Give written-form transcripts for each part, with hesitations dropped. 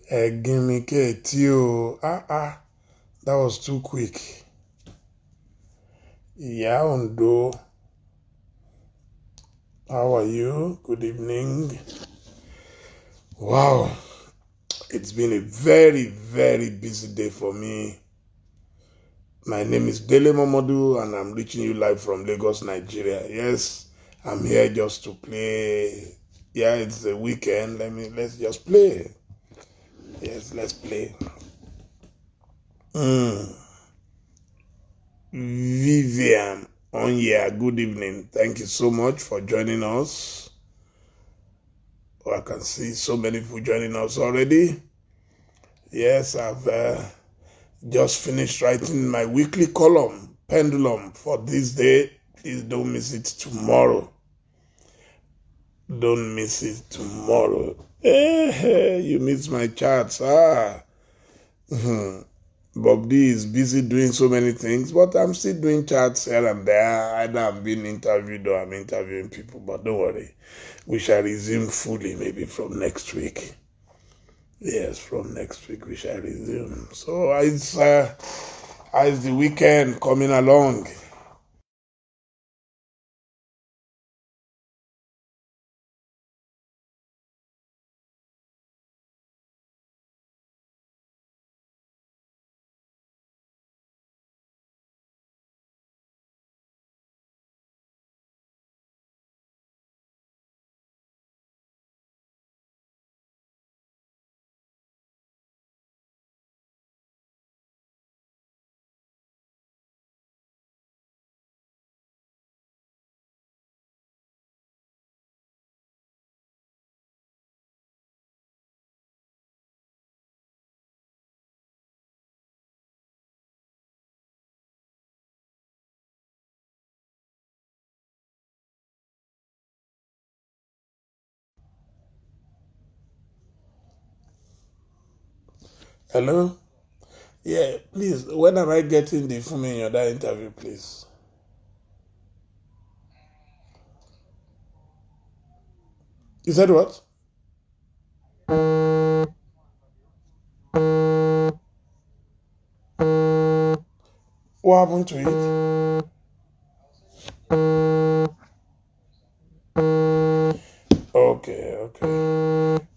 Gimme Tio. That was too quick. Yaundo. How are you? Good evening. Wow. It's been a very, very busy day for me. My name is Dele Momodu and I'm reaching you live from Lagos, Nigeria. Yes, I'm here just to play. Yeah, it's the weekend. Let's just play. Yes, let's play. Vivian Onya, good evening. Thank you so much for joining us. I can see so many people joining us already. Yes, I've just finished writing my weekly column, Pendulum, for this day. Please don't miss it tomorrow. Don't miss it tomorrow. Hey, you missed my charts. Bob D is busy doing so many things, but I'm still doing charts here and there. Either I'm being interviewed or I'm interviewing people, but don't worry. We shall resume fully maybe from next week. Yes, from next week we shall resume. So it's the weekend coming along. Hello? Yeah, please, when am I getting the Fumi Yoda interview, please? You said what? What happened to it?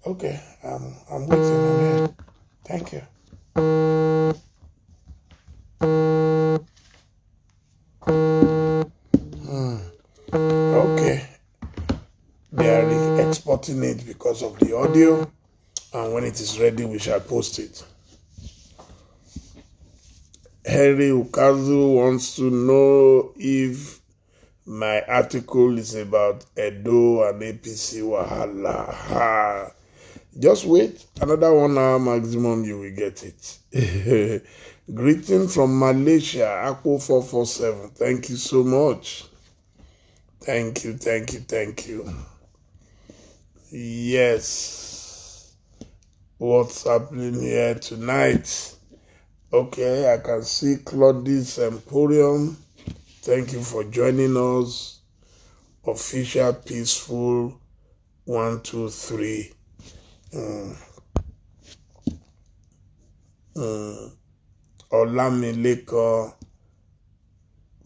Okay. I'm waiting. I'm here. Thank you. Okay. They are exporting it because of the audio, and when it is ready, we shall post it. Henry Ukazu wants to know if my article is about Edo and APC Wahala. Ha. Just wait. Another 1 hour maximum, you will get it. Greeting from Malaysia, Aqua 447. Thank you so much. Thank you. Yes. What's happening here tonight? Okay, I can see Claudius Emporium. Thank you for joining us. Official Peaceful 123. Olamileko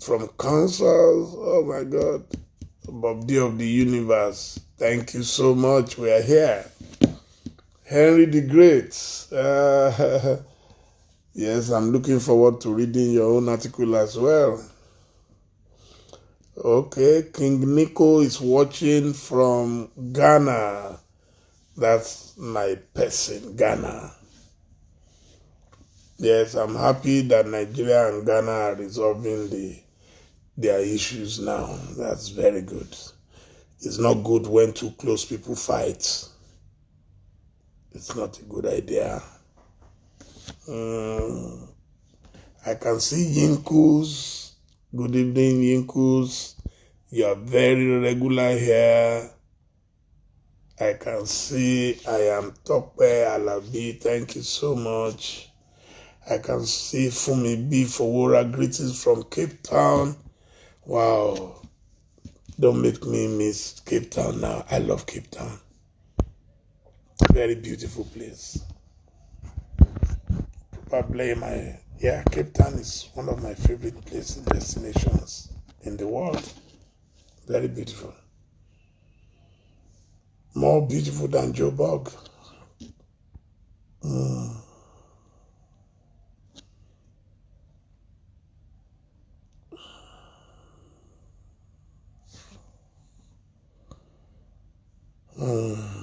from Kansas. Oh my God. Bob D of the Universe. Thank you so much. We are here. Henry the Great. Yes, I'm looking forward to reading your own article as well. Okay, King Nico is watching from Ghana. That's my person, Ghana. Yes, I'm happy that Nigeria and Ghana are resolving their issues now. That's very good. It's not good when two close people fight. It's not a good idea. I can see Yinkus. Good evening, Yinkus. You are very regular here. I can see I am Tope Alabi. Thank you so much. I can see Fumi B. Fowora. Greetings from Cape Town. Wow. Don't make me miss Cape Town now. I love Cape Town. Very beautiful place. Probably Cape Town is one of my favorite places, destinations in the world. Very beautiful. More beautiful than Joburg. Mm. Mm.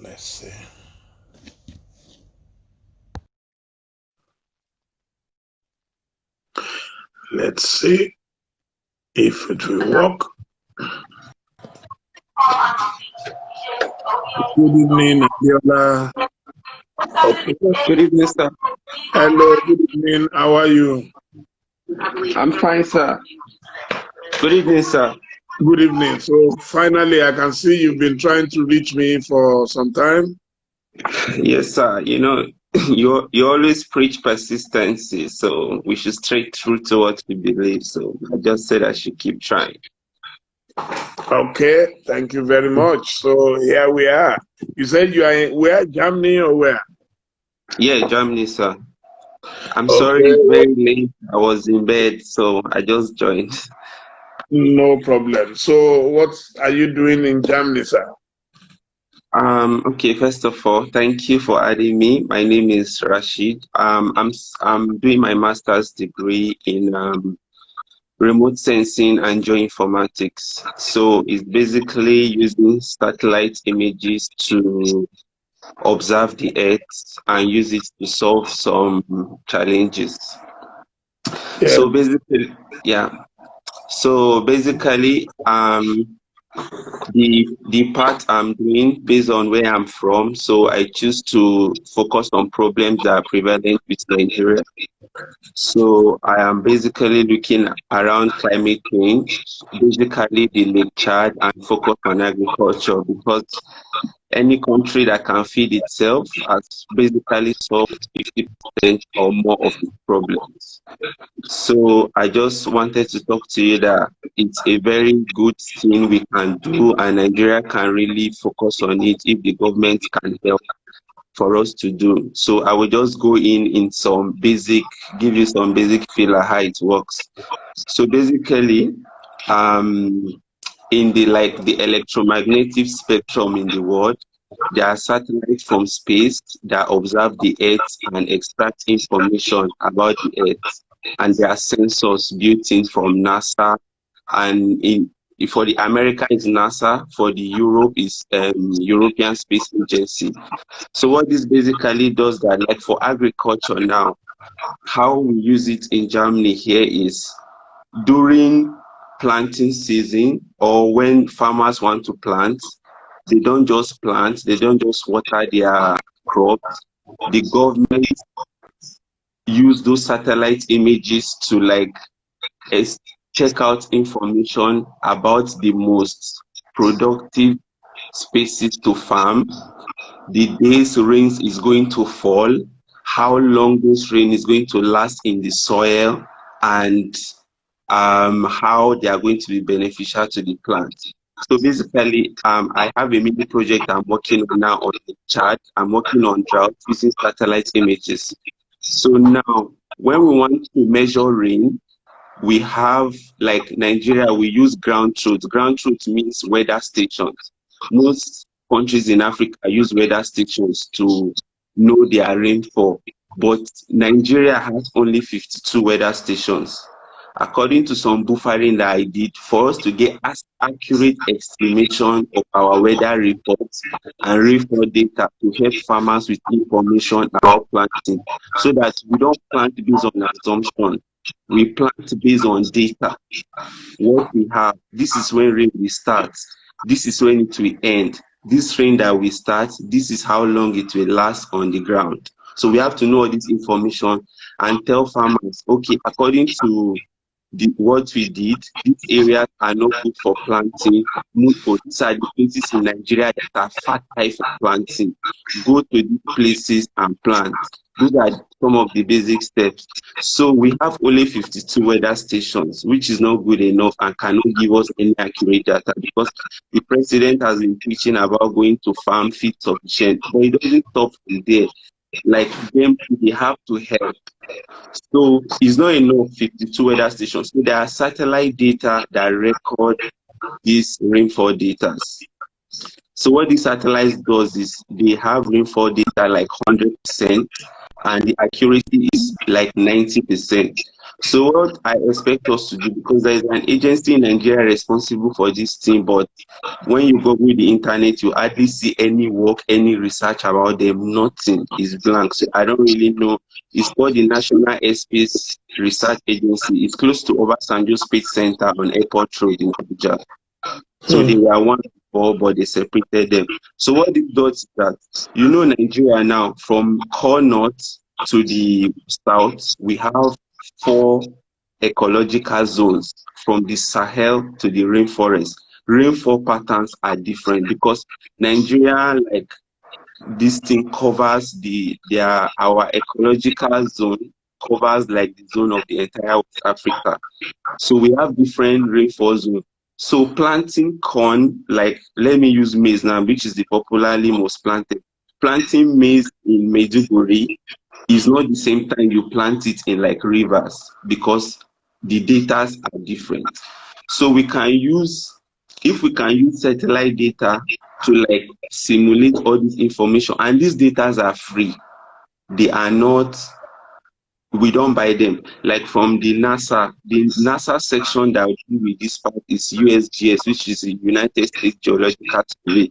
Let's see. Let's see if it will work. Good evening, Abiola. Okay. Good evening, sir. Hello, good evening. How are you? I'm fine, sir. Good evening, sir. Good evening. So finally, I can see you've been trying to reach me for some time. Yes, sir. You know, you always preach persistency, so we should stay true to what we believe. So I just said I should keep trying. Okay, thank you very much. So here we are. You said you are in where? Germany or where? Yeah, Germany, sir. I'm sorry Okay, it's very late. I was in bed, so I just joined. no problem. So what are you doing in Germany, sir? Okay, first of all, thank you for adding me. My name is Rashid. I'm doing my master's degree in remote sensing and geoinformatics. So it's basically using satellite images to observe the Earth and use it to solve some challenges. Yeah. So basically, yeah. So basically, the part I'm doing based on where I'm from. So I choose to focus on problems that are prevalent with Nigeria. So I am basically looking around climate change, basically the Lake Chad, and focus on agriculture because any country that can feed itself has basically solved 50% or more of its problems. So I just wanted to talk to you that it's a very good thing we can do, and Nigeria can really focus on it if the government can help for us to do. So I will just go in some basic, give you some basic feel of how it works. So basically, um, in the electromagnetic spectrum in the world, there are satellites from space that observe the Earth and extract information about the Earth. And there are sensors built in from NASA. And for the America is NASA, for the Europe is European Space Agency. So what this basically does that, like for agriculture now, how we use it in Germany here is during planting season or when farmers want to plant, they don't just plant, they don't just water their crops. The government use those satellite images to check out information about the most productive spaces to farm, the days rains is going to fall, how long this rain is going to last in the soil, and how they are going to be beneficial to the plant. So basically, I have a mini project I'm working on now on the chart. I'm working on drought using satellite images. So now, when we want to measure rain, we have, like Nigeria, we use ground truth. Ground truth means weather stations. Most countries in Africa use weather stations to know their rainfall, but Nigeria has only 52 weather stations. According to some buffering that I did, for us to get as accurate estimation of our weather reports and rainfall data to help farmers with information about planting, so that we don't plant based on assumption, we plant based on data. What we have, this is when rain will start, this is when it will end. This rain that will start, this is how long it will last on the ground. So we have to know all this information and tell farmers, okay, according to what we did, these areas are not good for planting. These are the places in Nigeria that are fertile for planting. Go to these places and plant. Those are some of the basic steps. So we have only 52 weather stations, which is not good enough and cannot give us any accurate data, because the president has been preaching about going to farm feed sufficient, but it doesn't stop from there. Like them, they have to help. So it's not enough 52 weather stations. So there are satellite data that record these rainfall data. So what these satellites does is they have rainfall data like 100%, and the accuracy is like 90%. So what I expect us to do, because there is an agency in Nigeria responsible for this thing, but when you go with the internet, you hardly see any work, any research about them. Nothing is blank. So I don't really know. It's called the National Airspace Research Agency. It's close to Obasanjo Space Center on Airport Road in Abuja. So they were one before, but they separated them. So what it does is that, you know, Nigeria now, from core north to the south, we have 4 ecological zones. From the Sahel to the rainforest, rainfall patterns are different, because Nigeria, like, this thing covers our ecological zone covers like the zone of the entire West Africa. So we have different rainfall zones. So planting corn, like, let me use maize now, which is the popularly most planted. Planting maize in Maiduguri is not the same time you plant it in like rivers, because the data are different. So we can use, if we can use satellite data to like simulate all this information, and these data are free. They are not, we don't buy them. Like from the NASA section that will deal with this part is USGS, which is the United States Geological Survey.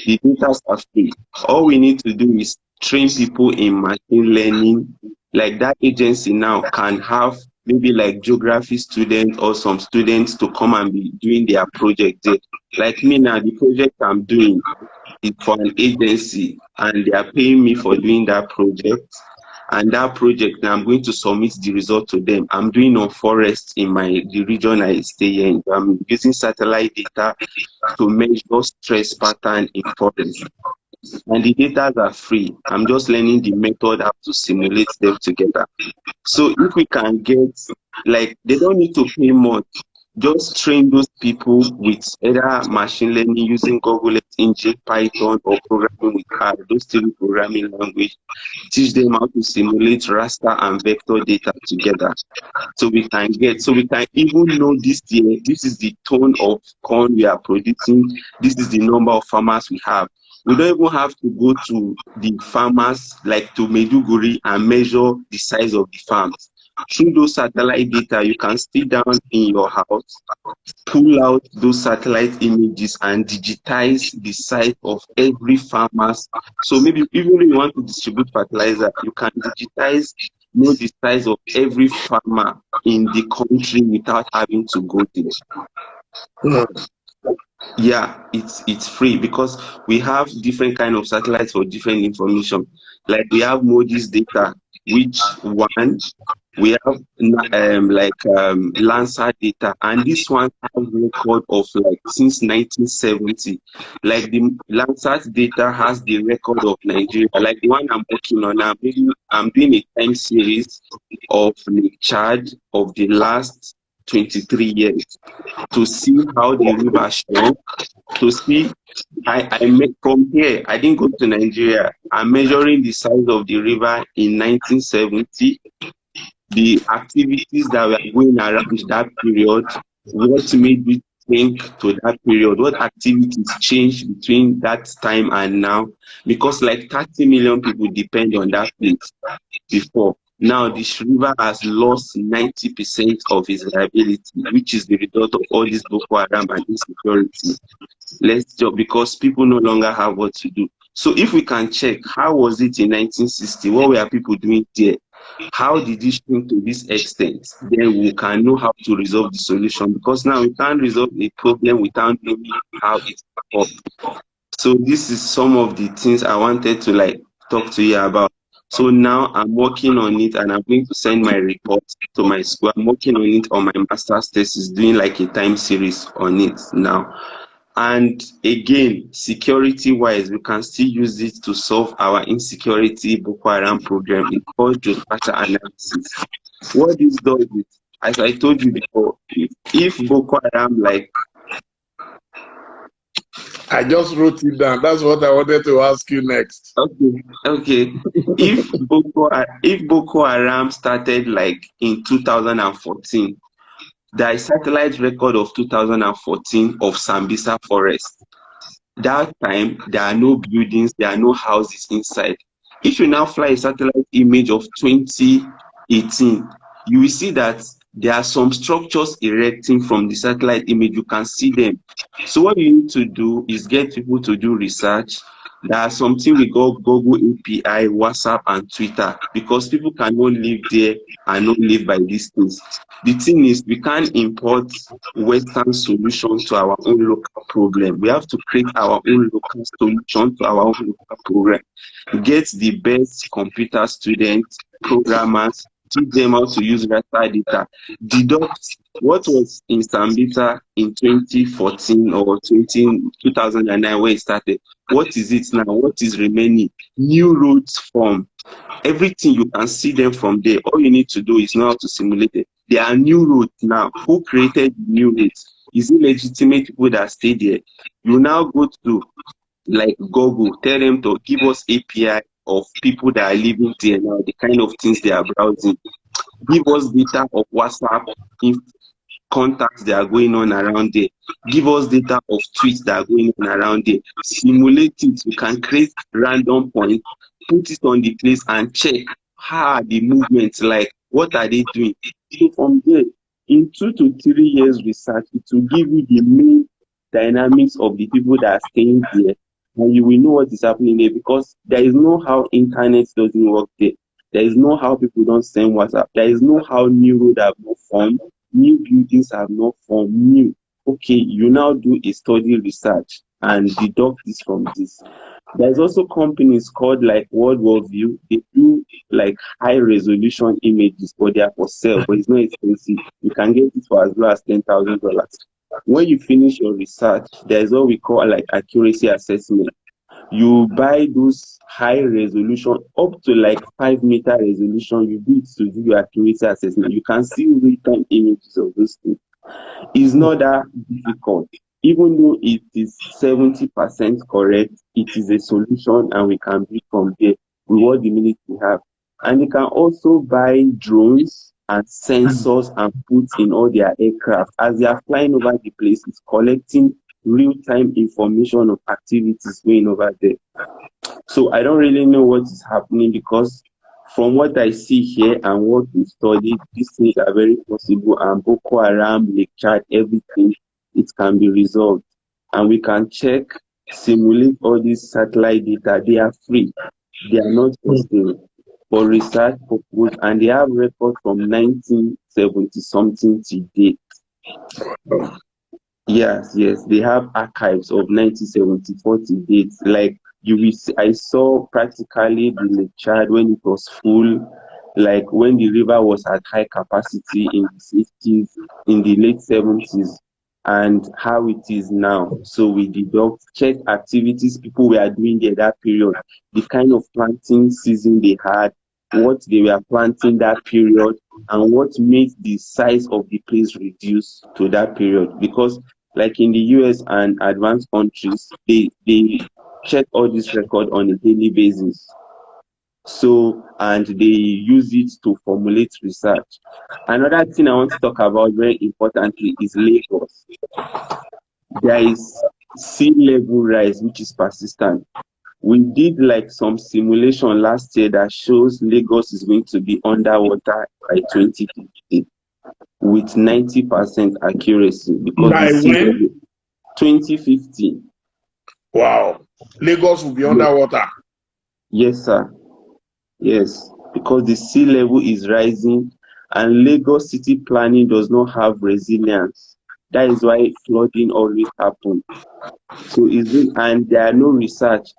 The data are free. All we need to do is train people in machine learning. Like that agency now can have maybe like geography students or some students to come and be doing their project there. Like me now, the project I'm doing is for an agency, and they are paying me for doing that project. And that project, now I'm going to submit the result to them. I'm doing on forest in the region I stay in. I'm using satellite data to measure stress pattern in forest. And the data are free. I'm just learning the method how to simulate them together. So if we can get, like, they don't need to pay much. Just train those people with either machine learning using Google Engine, Python, or programming with R, those 3 programming language. Teach them how to simulate raster and vector data together. So we can even know this year, this is the ton of corn we are producing, this is the number of farmers we have. We don't even have to go to the farmers, like to Maiduguri, and measure the size of the farms. Through those satellite data, you can stay down in your house, pull out those satellite images and digitize the size of every farmers. So maybe even if you want to distribute fertilizer, you can digitize, know the size of every farmer in the country without having to go there. Yeah, it's free, because we have different kind of satellites for different information. Like we have Modi's data, which one we have Landsat data, and this one has record of like since 1970. Like the Landsat data has the record of Nigeria. Like the one I'm working on now, I'm doing a time series of Lake Chad of the last 23 years to see how the river shrunk, to see I make from here. I didn't go to Nigeria. I'm measuring the size of the river in 1970, the activities that were going around that period, what made me think to that period, what activities changed between that time and now, because like 30 million people depend on that place before. Now this river has lost 90% of its viability, which is the result of all this Boko Haram and insecurity. Because people no longer have what to do. So if we can check, how was it in 1960? What were people doing there? How did it shrink to this extent? Then we can know how to resolve the solution, because now we can't resolve the problem without knowing how it's up. So this is some of the things I wanted to like talk to you about. So now I'm working on it, and I'm going to send my report to my school. I'm working on it on my master's thesis, doing like a time series on it now. And again, security-wise, we can still use it to solve our insecurity Boko Haram problem. It's called geospatial analysis. What this does is, as I told you before, if Boko Haram, like, I just wrote it down. That's what I wanted to ask you next. okay, if Boko Haram started like in 2014, there is satellite record of 2014 of Sambisa Forest. That time, there are no buildings, there are no houses inside. If you now fly a satellite image of 2018, you will see that there are some structures erecting from the satellite image. You can see them. So what you need to do is get people to do research. There are something we call Google API, WhatsApp, and Twitter, because people cannot live there and not live by these things. The thing is, we can't import Western solutions to our own local problem. We have to create our own local solution to our own local problem. Get the best computer students, programmers, teach them how to use raster data, deduct what was in Sambisa in 2014 or 2009 when it started. What is it now? What is remaining? New roads form. Everything, you can see them from there. All you need to do is know how to simulate it. There are new roads now. Who created new roads? Is it legitimate people that stay there? You now go to like Google, tell them to give us API of people that are living there now, the kind of things they are browsing. Give us data of WhatsApp contacts that are going on around there. Give us data of tweets that are going on around there. Simulate it. You can create random points, put it on the place and check how are the movements like, what are they doing. So from there, in 2 to 3 years research, it will give you the main dynamics of the people that are staying there, and you will know what is happening there, because there is no how internet doesn't work there. There is no how people don't send WhatsApp. There is no how new road have not formed, new buildings have not formed, new. Okay, you now do a study research and deduct this from this. There's also companies called like World War View. They do like high resolution images, but they are for sale, but it's not expensive. You can get it for as low as $10,000. When you finish your research, there's what we call like accuracy assessment. You buy those high resolution up to like 5-meter resolution. You do it to do your accuracy assessment. You can see real-time images of those things. It's not that difficult. Even though it is 70% correct, it is a solution, and we can build from there with what the military have. And you can also buy drones and sensors and put in all their aircraft. As they are flying over the place, it's collecting real-time information of activities going over there. So I don't really know what is happening, because from what I see here and what we studied, these things are very possible, and Boko Haram, Lake Chad, everything, it can be resolved. And we can check, simulate all these satellite data. They are free. They are not for sale, for research purpose, and they have records from 1970 something to date. Yes, they have archives of 1974 to date. Like you will see, I saw practically the Lake Chad when it was full, like when the river was at high capacity in the 60s, in the late 70s, and how it is now. So we deduct, check activities people were doing there that period, the kind of planting season they had, what they were planting that period, and what made the size of the place reduce to that period. Because like in the US and advanced countries, they check all this record on a daily basis. So, and they use it to formulate research. Another thing I want to talk about very importantly is Lagos. There is sea level rise, which is persistent. We did like some simulation last year that shows Lagos is going to be underwater by 2050 with 90% accuracy, because By the sea level, when? 2050. Wow. Lagos will be underwater. Yes, sir. Yes, because the sea level is rising, and Lagos city planning does not have resilience. That is why flooding always happens. So and there are no research.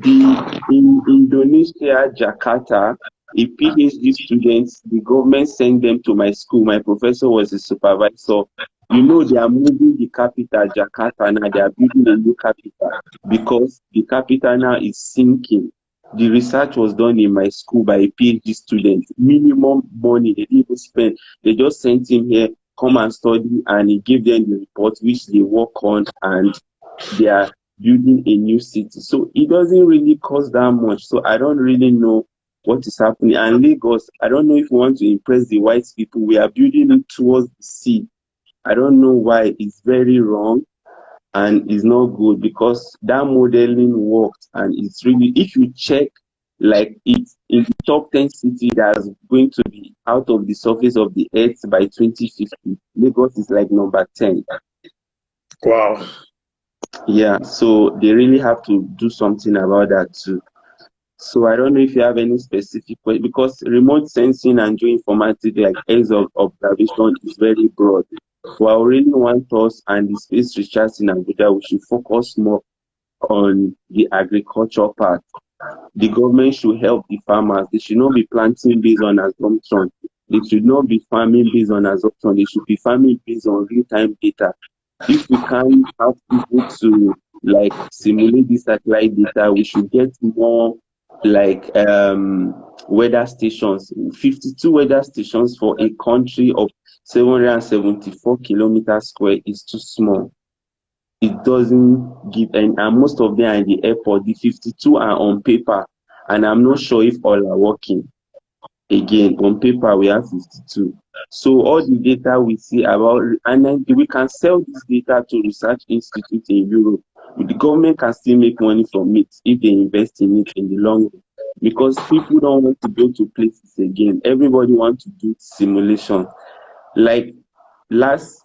In Indonesia, Jakarta, a PhD student, the government sent them to my school. My professor was a supervisor. You know, they are moving the capital, Jakarta, now they are building a new capital because the capital now is sinking. The research was done in my school by a PhD student. Minimum money they didn't even spend. They just sent him here, come and study, and he gave them the report which they work on, and they are building a new city. So it doesn't really cost that much. So I don't really know what is happening. And Lagos, I don't know if we want to impress the white people. We are building it towards the sea. I don't know why. It's very wrong and it's not good because that modeling worked, and it's really, if you check, like it's in the top 10 cities that's going to be out of the surface of the earth by 2050. Lagos is like number 10. Wow. Yeah, so they really have to do something about that too. So I don't know if you have any specific question, because remote sensing and geoinformatics like aids of observation is very broad. So I really want us and the space research in Abuja, we should focus more on the agriculture part. The government should help the farmers. They should not be planting based on assumption. They should not be farming based on assumption. They should be farming based on real-time data. If we can have people to like simulate this satellite data, we should get more like weather stations. 52 weather stations for a country of 774 kilometers square is too small. It doesn't give any, and most of them are in the airport. The 52 are on paper, and I'm not sure if all are working. Again, on paper we have 52. So all the data we see about, and then we can sell this data to research institutes in Europe. The government can still make money from it if they invest in it in the long run, because people don't want to go to places again. Everybody wants to do simulation. Like last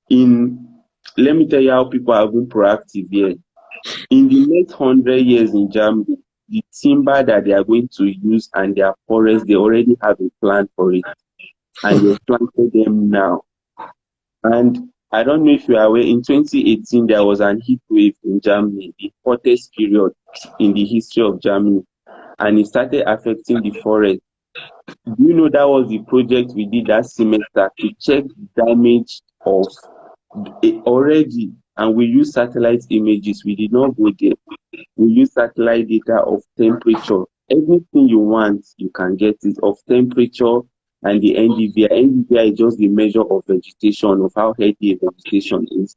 in, let me tell you how people have been proactive here. In the next 100 years in Germany, the timber that they are going to use and their forest, they already have a plan for it, and they've planted them now. And I don't know if you are aware, in 2018, there was an heat wave in Germany, the hottest period in the history of Germany, and it started affecting the forest. Do you know that was the project we did that semester to check the damage of it already? And we use satellite images. We did not go there. We use satellite data of temperature. Everything you want, you can get it, of temperature and the NDVI. NDVI is just the measure of vegetation, of how healthy a vegetation is.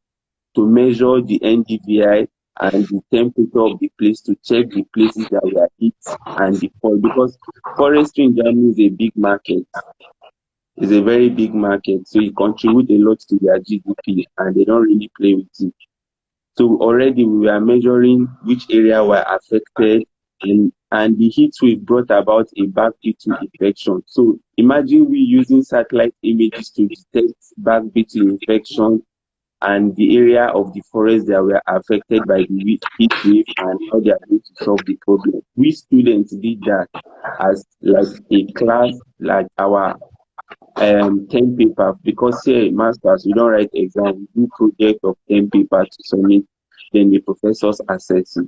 To measure the NDVI and the temperature of the place, to check the places that were hit and the fall. Because forestry in Germany is a big market. It's a very big market. So it contributes a lot to their GDP, and they don't really play with it. So already we were measuring which area were affected, and the heat wave brought about a back beetle infection. So imagine we using satellite images to detect back beetle infection and the area of the forest that were affected by the heat wave and how they are going to solve the problem. We students did that as like a class, like our 10 paper, because here masters we don't write exam, we do project of 10 paper to submit, then the professors assess it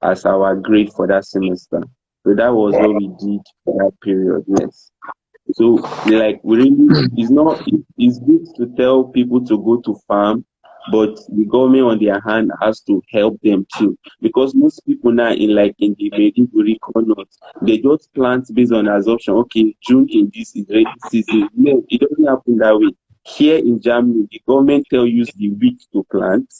as our grade for that semester. So that was what we did for that period. Yes. So like we really, it's good to tell people to go to farm, but the government on their hand has to help them too, because most people now in the Maiduguri corner, they just plant based on assumption. Okay, June in this is ready season. No, it doesn't happen that way. Here in Germany, the government tell you the week to plant,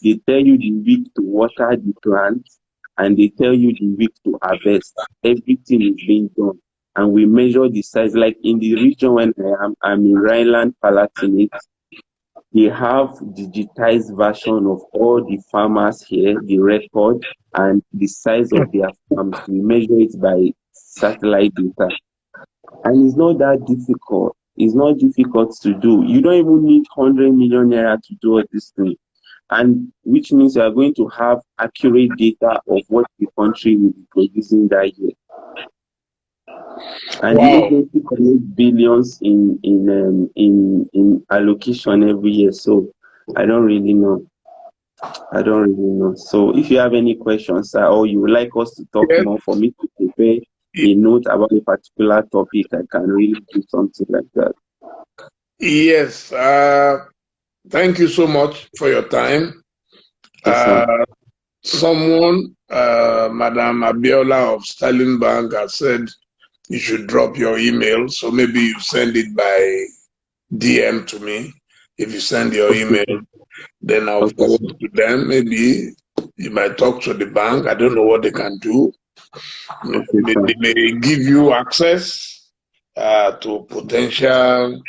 they tell you the week to water the plant, and they tell you the week to harvest. Everything is being done, and we measure the size. Like in the region when I'm in Rhineland-Palatinate, they have digitized version of all the farmers here, the record and the size of their farms. We measure it by satellite data. And it's not that difficult. It's not difficult to do. You don't even need 100 million naira to do all this thing. And which means you are going to have accurate data of what the country will be producing that year. And the agency collects billions in allocation every year. So I don't really know. So if you have any questions, sir, or you would like us to talk more, for me to prepare a note about a particular topic, I can really do something like that. Yes. Thank you so much for your time. Yes, sir. Someone, Madam Abiola of Sterling Bank, has said you should drop your email. So maybe you send it by DM to me. If you send your Okay, email, sir. then I'll Okay, forward sir. to them. Maybe you might talk to the bank. I don't know what they can do. Okay, They sir. may give you access to potential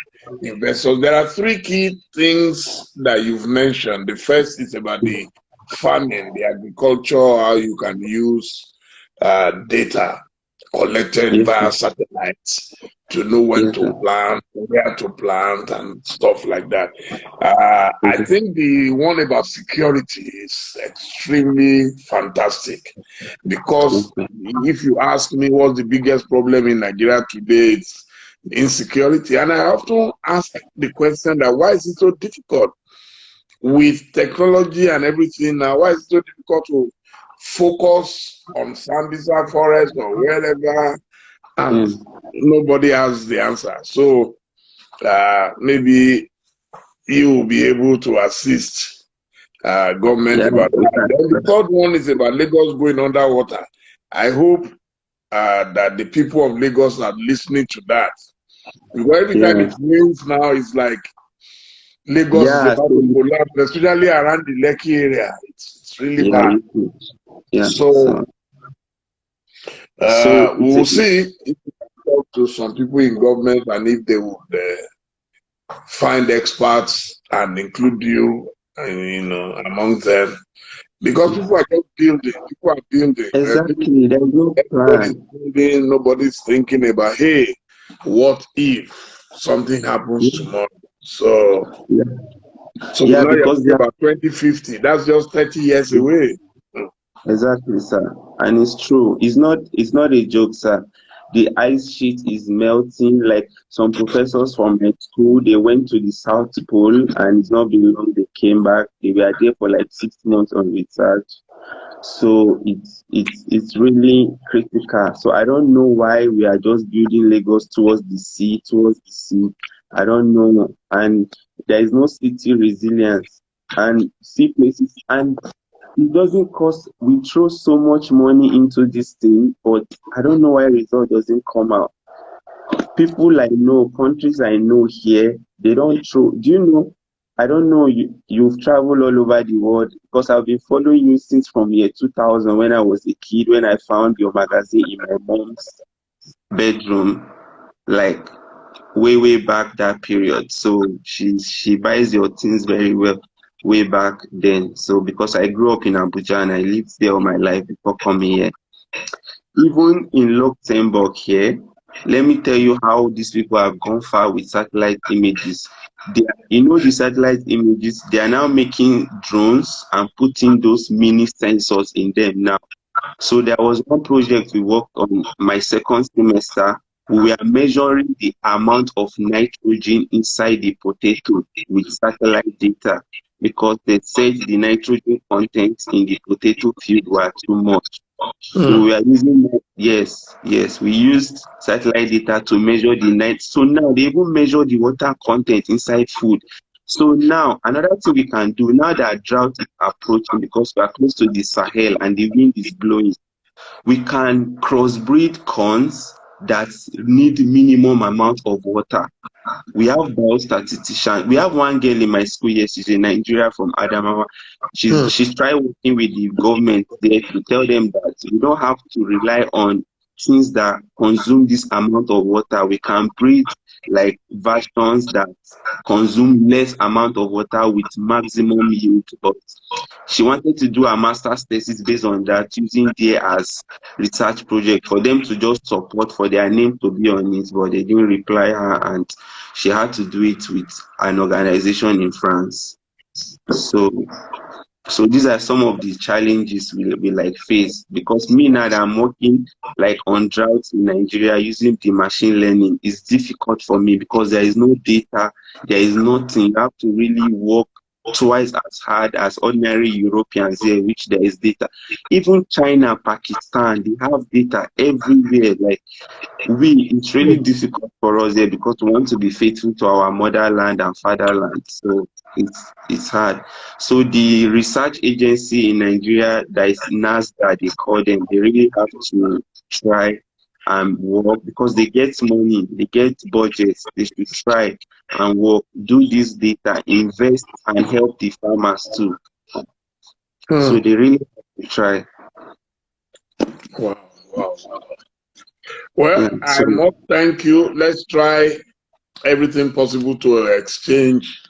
investors. There are three key things that you've mentioned. The first is about the farming, the agriculture, how you can use data collected Yes, sir. via satellites to know when Yes, to sir. plant, where to plant, and stuff like that. I Okay. think the one about security is extremely fantastic Yes, because sir. if you ask me what's the biggest problem in Nigeria today, it's insecurity. And I often ask the question that why is it so difficult with technology and everything now? Why is it so difficult to focus on Sambisa Forest or wherever and Mm. nobody has the answer? So maybe you will be able to assist government Yeah, about we that. can. Then the third one is about Lagos going underwater. I hope that the people of Lagos are listening to that. Because every time Yeah. it rains now, it's like Lagos is Yeah. about to collapse, especially around the Lekki area. It's really Yeah. bad. Yeah. So It's we'll see if we can talk to some people in government and if they would find experts and include you, among them. Because people are just building. People are building. exactly. There's no Everybody's plan. building. Nobody's thinking about, hey, what if something happens Yeah. tomorrow? So, Yeah. so Yeah. now you're Because talking they are. about 2050. That's just 30 years away. Exactly, sir. And it's true. It's not a joke, sir. The ice sheet is melting. Like some professors from my school, they went to the South Pole and it's not been long they came back. They were there for like 6 months on research. So it's really critical. So I don't know why we are just building Lagos towards the sea. I don't know. And there is no city resilience and see places and it doesn't cost. We throw so much money into this thing, but I don't know why result doesn't come out. People I know, countries I know here, they don't throw. Do you know? I don't know. You've traveled all over the world because I've been following you since from year 2000 when I was a kid. When I found your magazine in my mom's bedroom, like way back that period. So she buys your things very well way back then. So because I grew up in Abuja and I lived there all my life before coming here. Even in Luxembourg here, let me tell you how these people have gone far with satellite images. The satellite images, they are now making drones and putting those mini sensors in them now. So there was one project we worked on my second semester. We were measuring the amount of nitrogen inside the potato with satellite data because they said the nitrogen contents in the potato field were too much. So Hmm. we are using yes, we used satellite data to measure the night. So now they even measure the water content inside food. So now another thing we can do now that drought is approaching because we are close to the Sahel and the wind is blowing, we can crossbreed corns that need minimum amount of water. We have biostatistician. We have one girl in my school here, she's in Nigeria from Adamawa. Hmm. She's tried working with the government there to tell them that we don't have to rely on things that consume this amount of water. We can breed like versions that consume less amount of water with maximum yield. But she wanted to do a master's thesis based on that, using there as research project for them to just support for their name to be on it, but they didn't reply her and she had to do it with an organization in France. So so these are some of the challenges we like face because me now that I'm working like on droughts in Nigeria using the machine learning is difficult for me because there is no data, there is nothing. You have to really work. twice as hard as ordinary Europeans here, which there is data. Even China, Pakistan, they have data everywhere. Like it's really difficult for us here because we want to be faithful to our motherland and fatherland. So it's hard. So the research agency in Nigeria, that is NASDA, they call them, they really have to try and work because they get money, they get budgets, they should try and work, do this data, invest and help the farmers too. So they really have to try. Wow. Well, Yeah, I must thank you. Let's try everything possible to exchange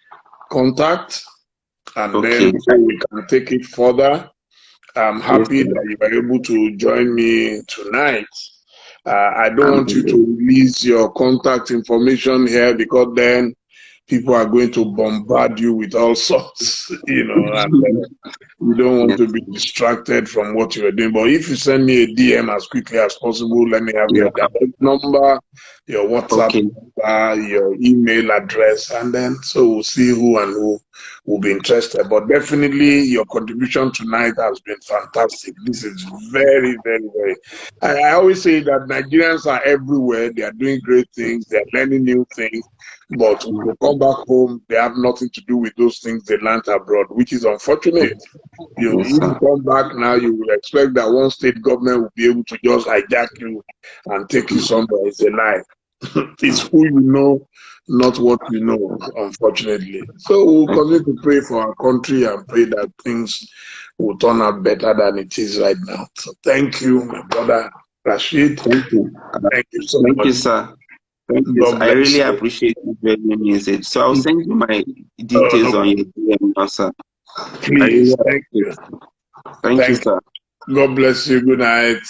contact, and then so we can take it further. I'm happy that you were able to join me tonight. I don't want you to release your contact information here because then people are going to bombard you with all sorts, and you don't want to be distracted from what you are doing. But if you send me a DM as quickly as possible, let me have your direct number, your WhatsApp number, your email address, and then so we'll see who and who will be interested. But definitely your contribution tonight has been fantastic. This is very, very, very. I always say that Nigerians are everywhere. They are doing great things. They are learning new things. But when they come back home, they have nothing to do with those things they learned abroad, which is unfortunate. If you come back now, you will expect that one state government will be able to just hijack you and take you somewhere. It's a lie. It's who you know, not what you know, unfortunately. So we'll continue to pray for our country and pray that things will turn out better than it is right now. So thank you, my brother Rashid. Thank you. Thank you so much. Thank you, sir. Thank you. I really appreciate the very message. So I'll send you my details on your DM now, sir. Please, thank you. Thank you, sir. God bless you. Good night.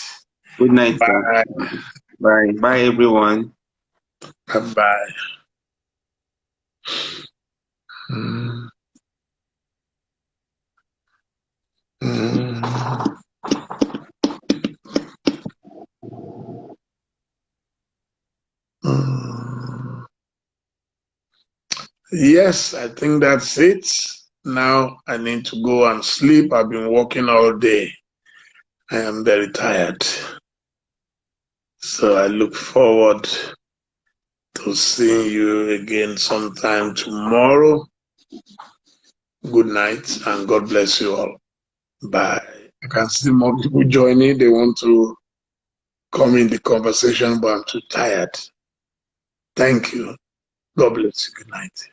Good night, Bye. sir. Bye. Bye, everyone. Bye. Yes, I think that's it. Now I need to go and sleep. I've been working all day. I am very tired. So I look forward to seeing you again sometime tomorrow. Good night and God bless you all. Bye. I can see more people joining. They want to come in the conversation, but I'm too tired. Thank you. God bless you. Good night.